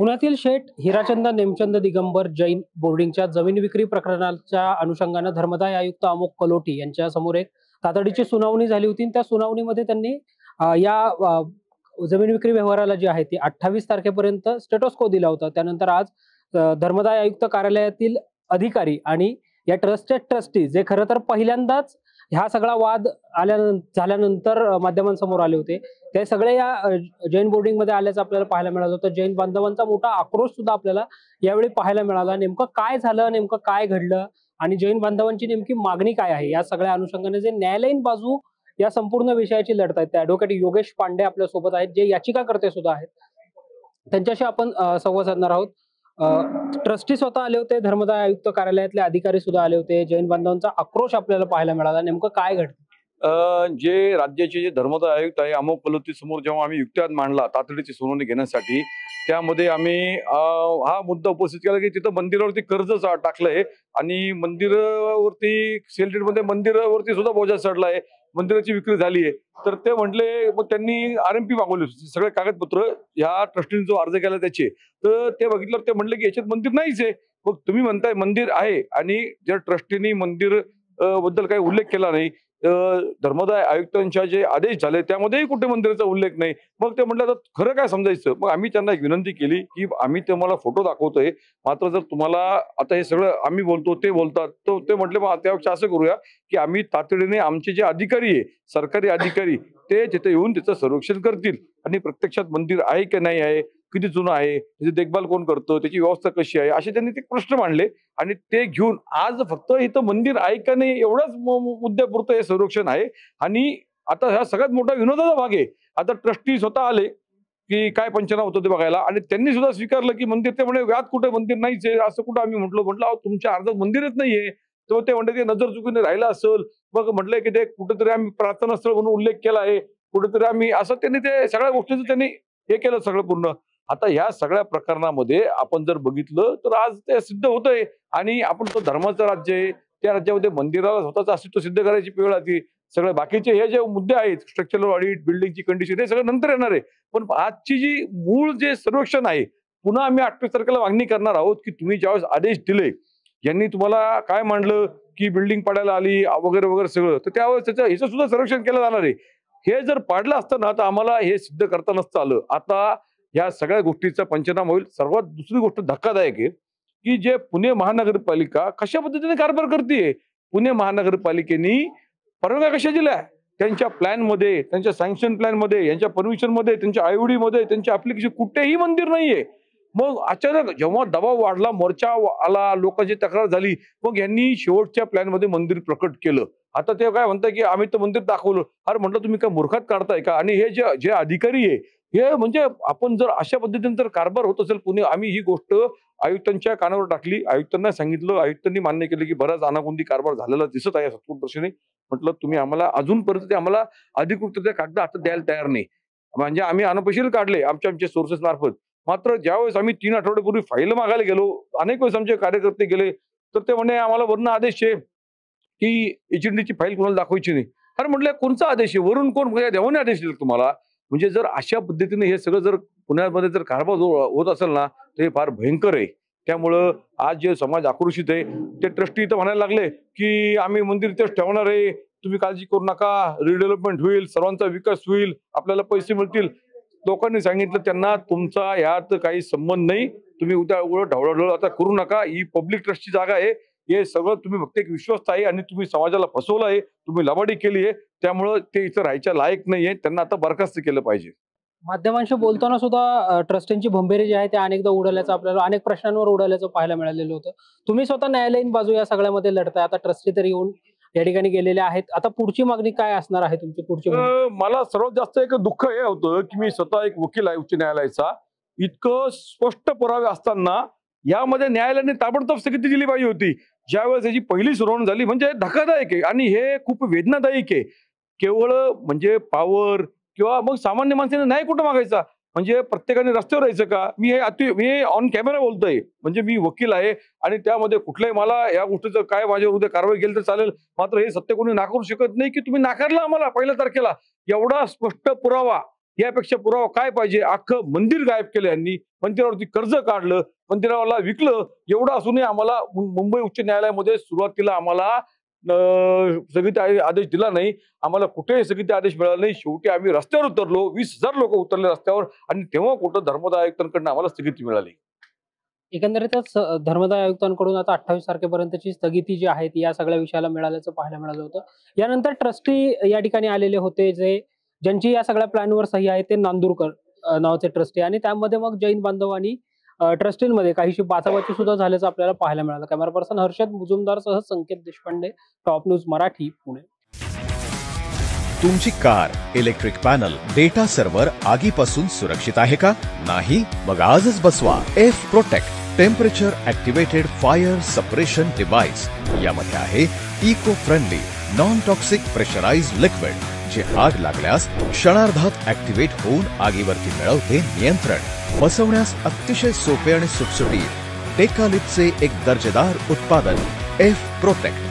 पुण्यातील शेठ हिराचंद नेमचंद दिगंबर जैन बोर्डिंगच्या जमीन विक्री प्रकरणाच्या अनुषंगाने धर्मदाय आयुक्त अमोक कलोटी यांच्या समोर एक तातडीची सुनावणी झाली होती. त्या सुनावणीमध्ये त्यांनी जमीन विक्री व्यवहाराला जी आहे ती 28 तारखेपर्यंत स्टेटस दिला होता. त्यानंतर आज धर्मदाय आयुक्त कार्यालयातील अधिकारी आणि या ट्रस्टचे ट्रस्टी जे खरं तर पहिल्यांदाच हा सगळा वाद झाल्यानंतर माध्यमांसमोर आले होते, ते सगळे या जैन बोर्डिंग मध्ये आल्याचं आपल्याला पाहायला मिळालं होतं. जैन बांधवांचा मोठा आक्रोश सुद्धा आपल्याला यावेळी पाहायला मिळाला. नेमकं काय झालं, नेमकं काय घडलं आणि जैन बांधवांची नेमकी मागणी काय आहे, या सगळ्या अनुषंगाने जे न्यायालयीन बाजू या संपूर्ण विषयाची लढतायत ते ॲडव्होकेट योगेश पांडे आपल्या सोबत आहेत, जे याचिकाकर्ते सुद्धा आहेत. त्यांच्याशी आपण संवाद साधणार आहोत. ट्रस्टी स्वतः आले होते, धर्मदाय आयुक्त कार्यालयातले अधिकारी सुद्धा आले होते. जैन बांधवांचा आक्रोश आपल्याला पाहायला मिळाला. नेमकं काय घडतं? जे राज्याचे जे धर्मदाय आयुक्त आहे अमोक कलोती समोर जेव्हा आम्ही युक्तिवाद मांडला तातडीची सुनावणी घेण्यासाठी, त्यामध्ये आम्ही हा मुद्दा उपस्थित केला की तिथं मंदिरावरती कर्ज टाकलंय आणि मंदिरावरती सेलटेडमध्ये मंदिरावरती सुद्धा बोजा चढलाय, मंदिराची विक्री झाली आहे. तर ते म्हटले, मग त्यांनी RMP मागवले, सगळे कागदपत्र ह्या ट्रस्टीने जो अर्ज केला त्याचे. तर ते बघितलं, ते म्हटले की याच्यात मंदिर नाहीच आहे. मग तुम्ही म्हणताय मंदिर आहे आणि जर ट्रस्टीने मंदिर बद्दल काही उल्लेख केला नाही, धर्मदाय आयुक्तांच्या जे आदेश झाले त्यामध्येही कुठे मंदिराचा उल्लेख नाही. मग ते म्हटलं, तर खरं काय समजायचं? मग आम्ही त्यांना एक विनंती केली की आम्ही तुम्हाला फोटो दाखवतोय, मात्र जर तुम्हाला आता हे सगळं आम्ही बोलतो ते बोलतात, तर ते म्हटले मग त्यापेक्षा असं करूया की आम्ही तातडीने आमचे जे अधिकारी आहे, सरकारी अधिकारी, ते तिथे येऊन त्याचं सर्वेक्षण करतील आणि प्रत्यक्षात मंदिर आहे की नाही आहे, किती जुनं आहे, त्याची देखभाल कोण करतं, त्याची व्यवस्था कशी आहे, असे त्यांनी ते प्रश्न मांडले. आणि ते घेऊन आज फक्त इथं मंदिर आहे का नाही एवढाच मुद्द्यापुरतं हे सर्वेक्षण आहे. आणि आता हा सगळ्यात मोठा विनोदाचा भाग आहे. आता ट्रस्टी स्वतः आले की काय पंचनामा होतं ते बघायला आणि त्यांनी सुद्धा स्वीकारलं की मंदिर, ते म्हणे व्याज कुठे मंदिर नाहीच आहे. असं कुठं आम्ही म्हटलं तुमच्या अर्जात मंदिरच नाहीये. तर ते म्हणते ते नजर चुकीने राहिलं असेल. मग म्हटलंय की ते कुठेतरी आम्ही प्रार्थना स्थळ म्हणून उल्लेख केला आहे, कुठेतरी आम्ही असं, त्यांनी ते सगळ्या गोष्टीचं त्यांनी हे केलं सगळं पूर्ण. आता ह्या सगळ्या प्रकरणामध्ये आपण जर बघितलं तर आज ते सिद्ध होतंय. आणि आपण तो धर्माचं राज्य आहे, त्या राज्यामध्ये मंदिराला स्वतःचं अस्तित्व सिद्ध करायची वेळ आली. सगळे बाकीचे हे जे मुद्दे आहेत, स्ट्रक्चरल ऑडिट, बिल्डिंगची कंडिशन, हे सगळं नंतर येणार आहे. पण आजची जी मूळ जे सर्वेक्षण आहे, पुन्हा आम्ही 28 तारखेला मागणी करणार आहोत की तुम्ही ज्यावेळेस आदेश दिले, यांनी तुम्हाला काय मांडलं की बिल्डिंग पाडायला आली वगैरे वगैरे सगळं, तर त्यावेळेस ह्याचं सुद्धा सर्वेक्षण केलं जाणार आहे. हे जर पाडलं असतं ना तर आम्हाला हे सिद्ध करता नसतं आलं. आता या सगळ्या गोष्टीचा पंचनामा होईल. सर्वात दुसरी गोष्ट धक्कादायक आहे की जे पुणे महानगरपालिका कशा पद्धतीने कारभार करते. पुणे महानगरपालिकेने परवानग्या कशा दिल्या? त्यांच्या प्लॅन मध्ये, त्यांच्या सँक्शन प्लॅन मध्ये, यांच्या परमिशन मध्ये, त्यांच्या IOD मध्ये, त्यांच्या ऍप्लिकेशन कुठेही मंदिर नाहीये. मग अचानक जेव्हा दबाव वाढला, मोर्चा आला, लोकांची तक्रार झाली, मग यांनी शेवटच्या प्लॅन मध्ये मंदिर प्रकट केलं. आता ते काय म्हणतात की आम्ही तर मंदिर दाखवलं. अरे म्हटलं, तुम्ही काय मूर्खात काढताय का? आणि हे जे अधिकारी आहे, हे म्हणजे आपण जर अशा पद्धतीने जर कारभार होत असेल पुणे, आम्ही ही गोष्ट आयुक्तांच्या कानावर टाकली, आयुक्तांना सांगितलं, आयुक्तांनी मान्य केलं की बराच अनागोंदी कारभार झालेला दिसत आहे सत्पूर्दर्शनी. म्हटलं तुम्ही आम्हाला अजूनपर्यंत ते आम्हाला अधिकृत कागद आता द्यायला तयार नाही. म्हणजे आम्ही अनपेक्षित काढले आमच्या सोर्सेस मार्फत. मात्र ज्यावेळेस आम्ही 3 आठवड्यापूर्वी फाईल मागायला गेलो, अनेक वेळेस आमचे कार्यकर्ते गेले, तर ते म्हणे आम्हाला वरून आदेश आहे की HNDची फाईल कोणाला दाखवायची नाही. अरे म्हटलं, कोणचा आदेश आहे? वरून कोण देवाने आदेश दिला तुम्हाला? म्हणजे जर अशा पद्धतीने हे सगळं जर पुण्यामध्ये जर कारभार होत असेल ना, तर हे फार भयंकर आहे. त्यामुळं आज जे समाज आक्रोशित आहे, ते ट्रस्टी इथं म्हणायला लागले की आम्ही मंदिर इथेच ठेवणार आहे, तुम्ही काळजी करू नका, रिडेव्हलपमेंट होईल, सर्वांचा विकास होईल, आपल्याला पैसे मिळतील. लोकांनी सांगितलं त्यांना, तुमचा यात काही संबंध नाही, तुम्ही उद्या ढवळाढवळ आता करू नका, ही पब्लिक ट्रस्टची जागा आहे, हे सगळं तुम्ही फक्त एक विश्वस्त आहे आणि तुम्ही समाजाला फसवलं आहे, तुम्ही लबाडी केली आहे, त्यामुळं ते इथं राहायच्या लायक नाहीये, त्यांना आता बरखास्त केलं पाहिजे. माध्यमांशी बोलताना सुद्धा ट्रस्टींची भंभेरी जी आहे ते अनेकदा उडाल्याचं आपल्याला, अनेक प्रश्नांवर उडाल्याचं पाहायला मिळालेलं होतं. तुम्ही स्वतः न्यायालयीन बाजू या सगळ्यामध्ये लढताय. आता ट्रस्टी तरी येऊन या ठिकाणी गेलेले आहेत. आता पुढची मागणी काय असणार आहे तुमची पुढची? मला सर्वात जास्त एक दुःख हे होतं की मी स्वतः एक वकील आहे उच्च न्यायालयाचा. इतकं स्पष्ट पुरावे असताना यामध्ये न्यायालयाने ताबडतोब स्थगिती दिली पाहिजे होती. ज्यावेळेस याची पहिली सुनावणी झाली, म्हणजे धक्कादायक आहे आणि हे खूप वेदनादायक आहे. केवळ म्हणजे पावर किंवा मग सामान्य माणसाने न्याय कुठं मागायचा? म्हणजे प्रत्येकाने रस्त्यावर राहायचं का? मी ऑन कॅमेरा बोलतोय, म्हणजे मी वकील आहे आणि त्यामध्ये कुठल्याही मला या गोष्टीचं काय माझ्यावर उद्या कारवाई केली तर चालेल, मात्र हे सत्य कोणी नाकारू शकत नाही की तुम्ही नाकारलं आम्हाला 1 तारखेला. एवढा स्पष्ट पुरावा यापेक्षा पुरावा काय पाहिजे? अख्खं मंदिर गायब केलं यांनी, मंदिरावरती कर्ज काढलं, मंदिराला विकलं. एवढं असूनही आम्हाला मुंबई उच्च न्यायालयामध्ये सुरुवातीला आम्हाला स्थगिती आदेश दिला नाही. आम्हाला कुठेही स्थगिती आदेश मिळाला नाही. शेवटी आम्ही रस्त्यावर उतरलो, 20,000 लोक उतरले रस्त्यावर आणि तेव्हा कुठं धर्मदाय आयुक्तांकडून आम्हाला स्थगिती मिळाली. एकंदरीतच धर्मदाय आयुक्तांकडून आता 28 तारखेपर्यंतची स्थगिती जी आहे ती या सगळ्या विषयाला मिळाल्याचं पाहायला मिळालं होतं. यानंतर ट्रस्टी या ठिकाणी आलेले होते, ज्यांची या सगळ्या प्लॅनवर सही आहे ते नांदुरकर नावाचे ट्रस्टी, आणि त्यामध्ये मग जैन बांधव आणि ट्रस्टींमध्ये काहीशी बाचाबाची सुद्धा झाल्याचं आपल्याला पाहायला मिळालं. कॅमेरा पर्सन हर्षद मुजुमदारसह संकेत देशपांडे, टॉप न्यूज मराठी, पुणे. तुमची car, electric panel, data server आगीपासून सुरक्षित आहे का? नाही? मग आजच बसवा F protect temperature activated fire suppression device. यामध्ये आहे eco friendly non toxic pressurised liquid, जे आग लागल्यास क्षणार्धात ऍक्टिव्हेट होऊन आगीवरती मिळवते नियंत्रण. बसवण्यास अतिशय सोपे आणि सुटसुटीत. टेकालिपचे एक दर्जेदार उत्पादन एफ प्रोटेक्ट.